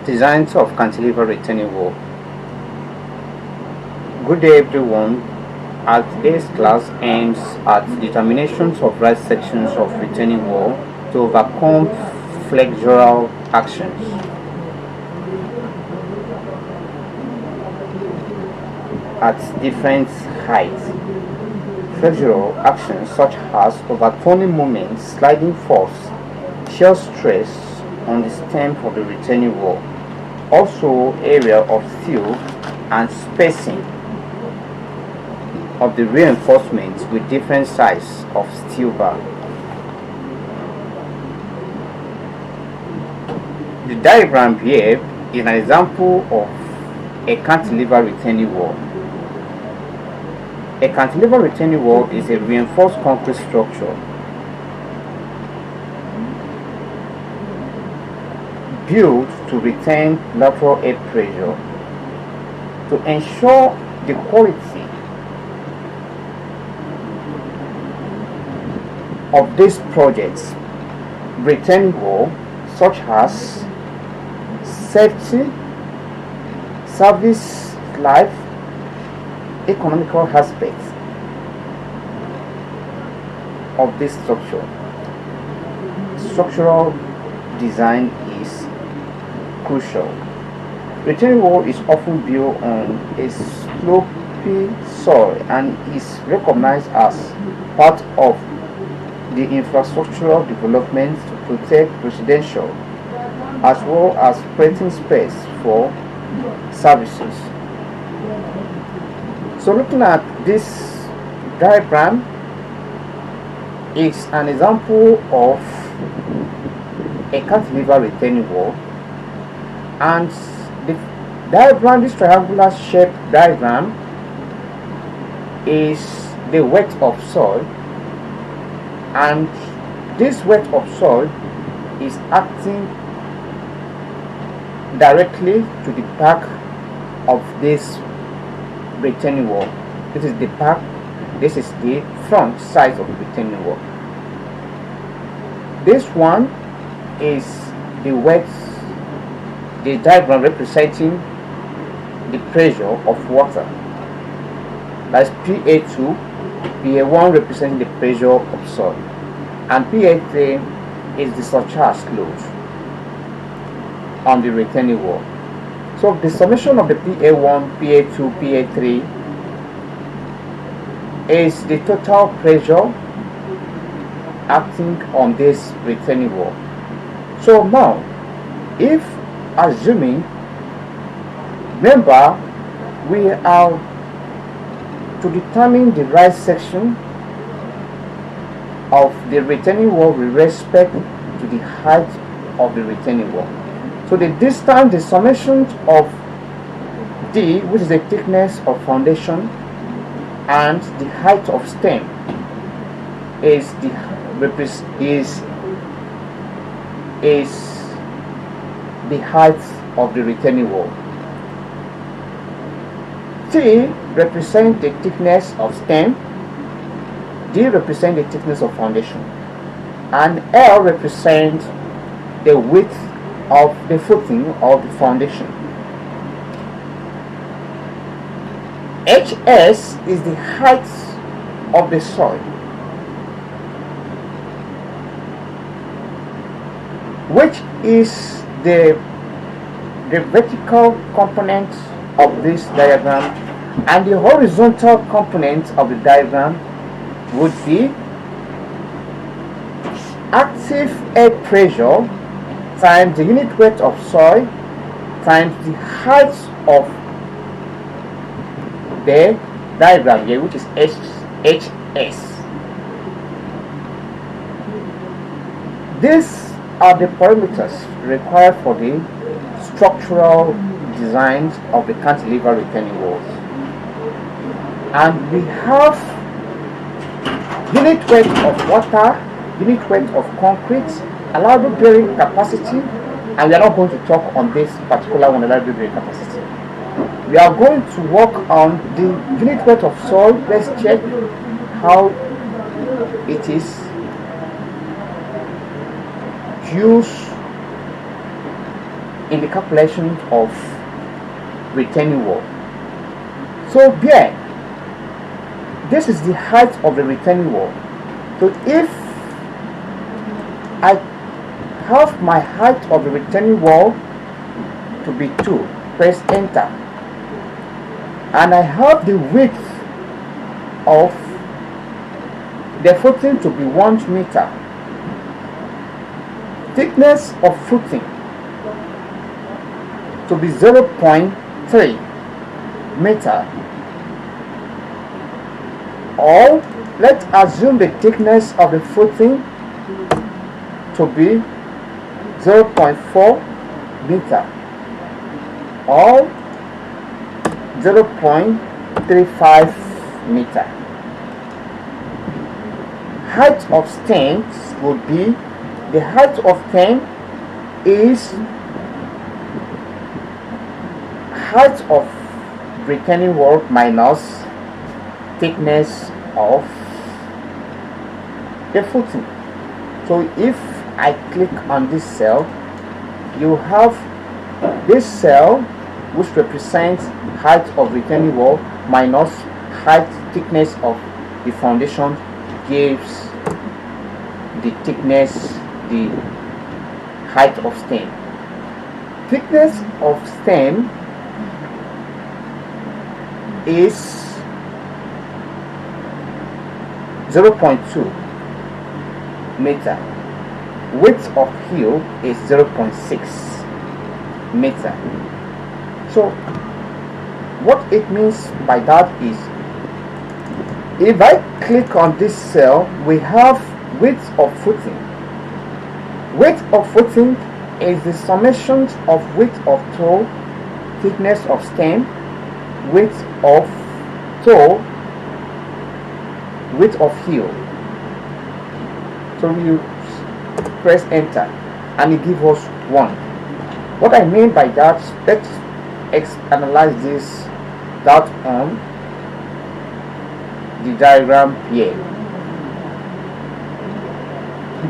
Designs of cantilever retaining wall. Good day everyone. As today's class aims at determinations of right sections of retaining wall to overcome flexural actions. At different heights. Flexural actions such as overturning moments, sliding force, shear stress on the stem of the retaining wall. Also area of steel and spacing of the reinforcements with different size of steel bar. The diagram here is an example of a cantilever retaining wall. A cantilever retaining wall is a reinforced concrete structure built to retain lateral air pressure. To ensure the quality of these projects, retaining wall such as safety, service life, economical aspects of this structure. Structural design is crucial. Retaining wall is often built on a slopy soil and is recognized as part of the infrastructural development to protect residential as well as creating space for services. So looking at this diagram is an example of a cantilever retaining wall, and the diagram, this triangular shaped diagram, is the weight of soil, and this weight of soil is acting directly to the back of this retaining wall. This is the back, this is the front side of the retaining wall. This one is the weight, the diagram representing the pressure of water. That's PA2, PA1 representing the pressure of soil, and PA3 is the surcharge load on the retaining wall. So the summation of the PA1, PA2, PA3 is the total pressure acting on this retaining wall. So now, if assuming, remember, we are to determine the right section of the retaining wall with respect to the height of the retaining wall. So the distance, the summation of D, which is the thickness of foundation, and the height of stem is the height of the retaining wall. T represents the thickness of stem, D represents the thickness of foundation, and L represents the width of the footing of the foundation. HS is the height of the soil, which is the vertical component of this diagram, and the horizontal component of the diagram would be active air pressure times the unit weight of soil times the height of the diagram here, which is HS. These are the parameters required for the structural designs of the cantilever retaining walls. And we have unit weight of water, unit weight of concrete, allowable bearing capacity, and we are not going to talk on this particular one, the library capacity. We are going to work on the unit weight of soil. Let's check how it is used in the calculation of retaining wall. So here, this is the height of the retaining wall. So if I have my height of the retaining wall to be 2, press enter, and I have the width of the footing to be 1 meter, thickness of footing to be 0.3 meter, or let's assume the thickness of the footing to be 0.4 meter or 0.35 meter. Height of stems would be, the height of stem is height of retaining wall minus thickness of the footing. So if I click on this cell, you have this cell which represents height of retaining wall minus height thickness of the foundation, gives the thickness, the height of stem. Thickness of stem is 0.2 meter. Width of heel is 0.6 meter. So what it means by that is, if I click on this cell, we have width of footing. Width of footing is the summation of width of toe, thickness of stem, width of toe, width of heel. So you press enter and it gives us 1. What I mean by that, let's analyze this that on the diagram here.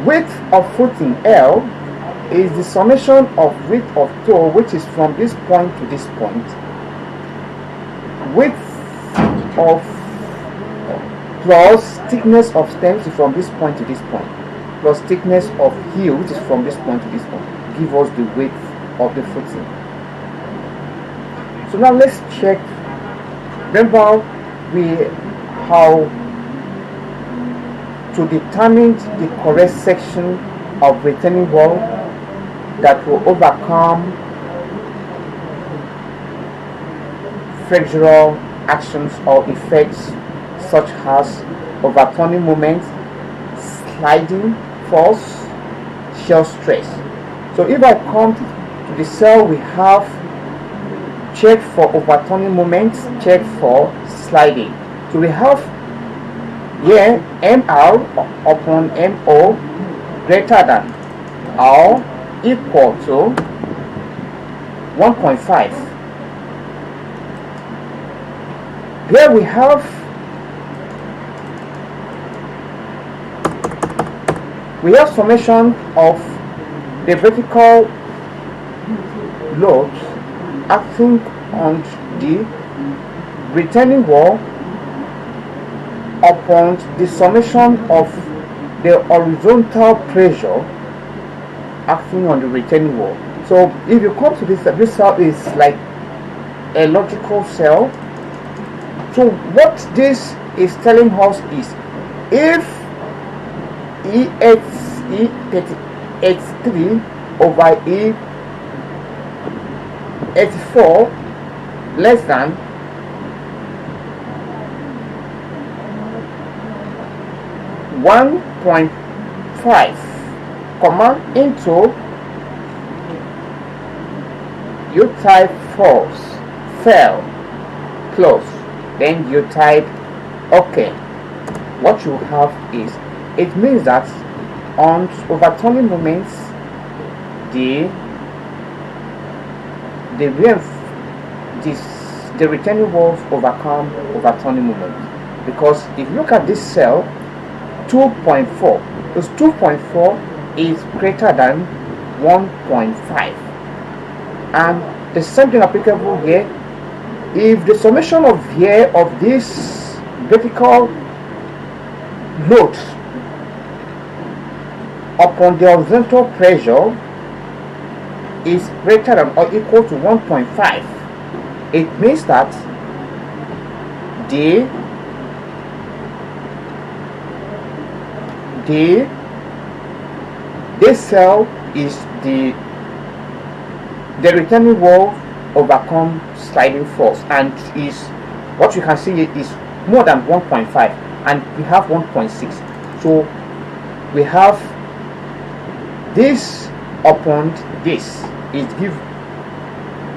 Width of footing L is the summation of width of toe, which is from this point to this point. Width of plus thickness of stems is from this point to this point, plus thickness of heel, which is from this point to this point, give us the width of the footing. So now let's check. Remember how to determine the correct section of retaining wall that will overcome flexural actions or effects such as overturning moment, sliding force, shear stress. So if I come to the cell, we have check for overturning moments, check for sliding. So we have here MR upon MO greater than or equal to 1.5. Here we have summation of the vertical loads acting on the retaining wall upon the summation of the horizontal pressure acting on the retaining wall. So if you come to this cell is like a logical cell. So what this is telling us is, if E83 over E84 less than 1.5, comma into you type false, fail, close, then you type OK. What you have is, it means that on overturning moments the the retaining walls overcome overturning moment, because if you look at this cell 2.4, because 2.4 is greater than 1.5, and the same thing applicable here. If the summation of here of this vertical load upon the horizontal pressure is greater than or equal to 1.5, it means that this cell is the retaining wall overcome sliding force, and is what you can see is more than 1.5, and we have 1.6. so we have this upon this is give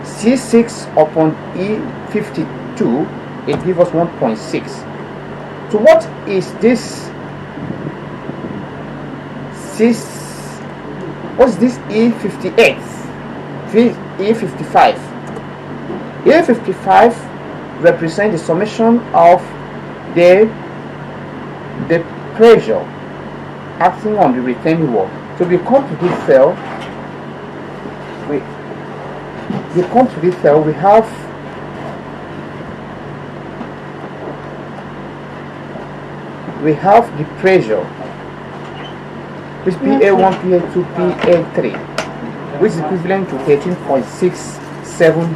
C6 upon E52, it gives us 1.6. So what is this what's this E58? E55. E55 represents the summation of the pressure acting on the retaining wall. So we come to this cell. We have the pressure, which PA1, PA2, PA3, which is equivalent to 13.67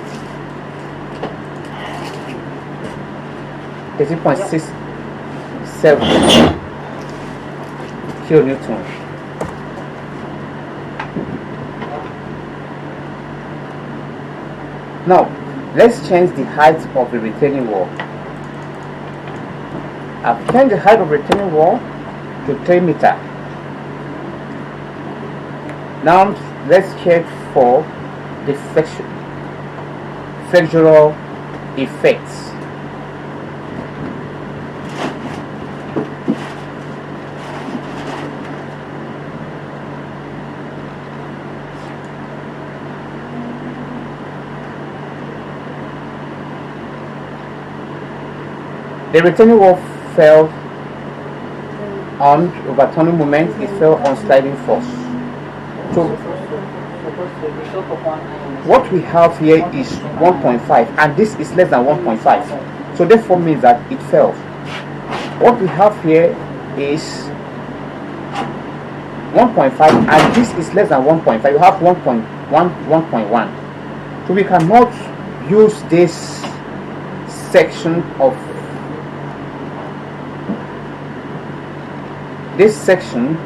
kilonewton. Now let's change the height of the retaining wall. I've changed the height of retaining wall to 3 meters. Now let's check for the flexural effects. The retaining wall fell on overturning moment, it fell on sliding force. So what we have here is 1.5, and this is less than 1.5. So therefore means that it fell. What we have here is 1.5, and this is less than 1.5. You have 1.1, 1.1. So we cannot use this section of this section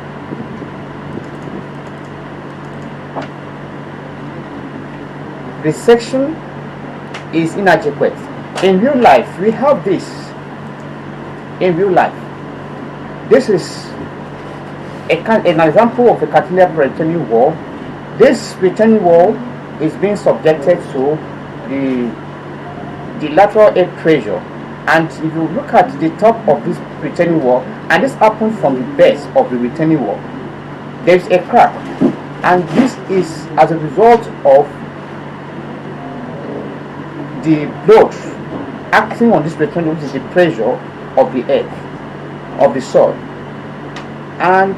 is inadequate. In real life we have this. In real life this is an example of a cantilever retaining wall. This retaining wall is being subjected to the lateral air pressure, and if you look at the top of this retaining wall, and this happens from the base of the retaining wall, there is a crack, and this is as a result of the load acting on this retaining wall, which is the pressure of the earth, of the soil. And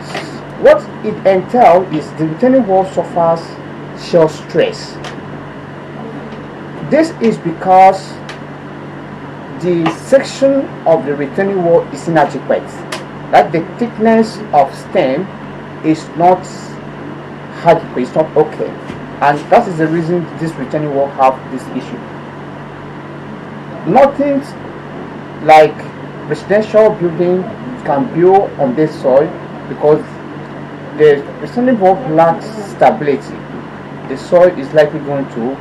what it entails is the retaining wall suffers shear stress. This is because the section of the retaining wall is inadequate, that the thickness of stem is not adequate, it's not okay, and that is the reason this retaining wall have this issue. Nothing like residential building can build on this soil, because the retaining wall lacks stability. The soil is likely going to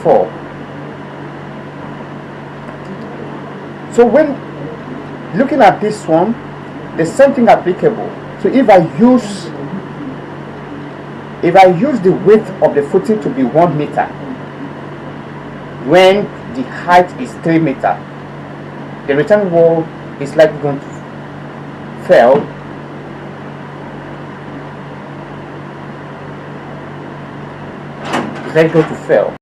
fall. So when looking at this one, the same thing applicable. So if I use the width of the footing to be 1 meter when the height is 3 meters, the retaining wall is likely going to fail. It's likely going to fail.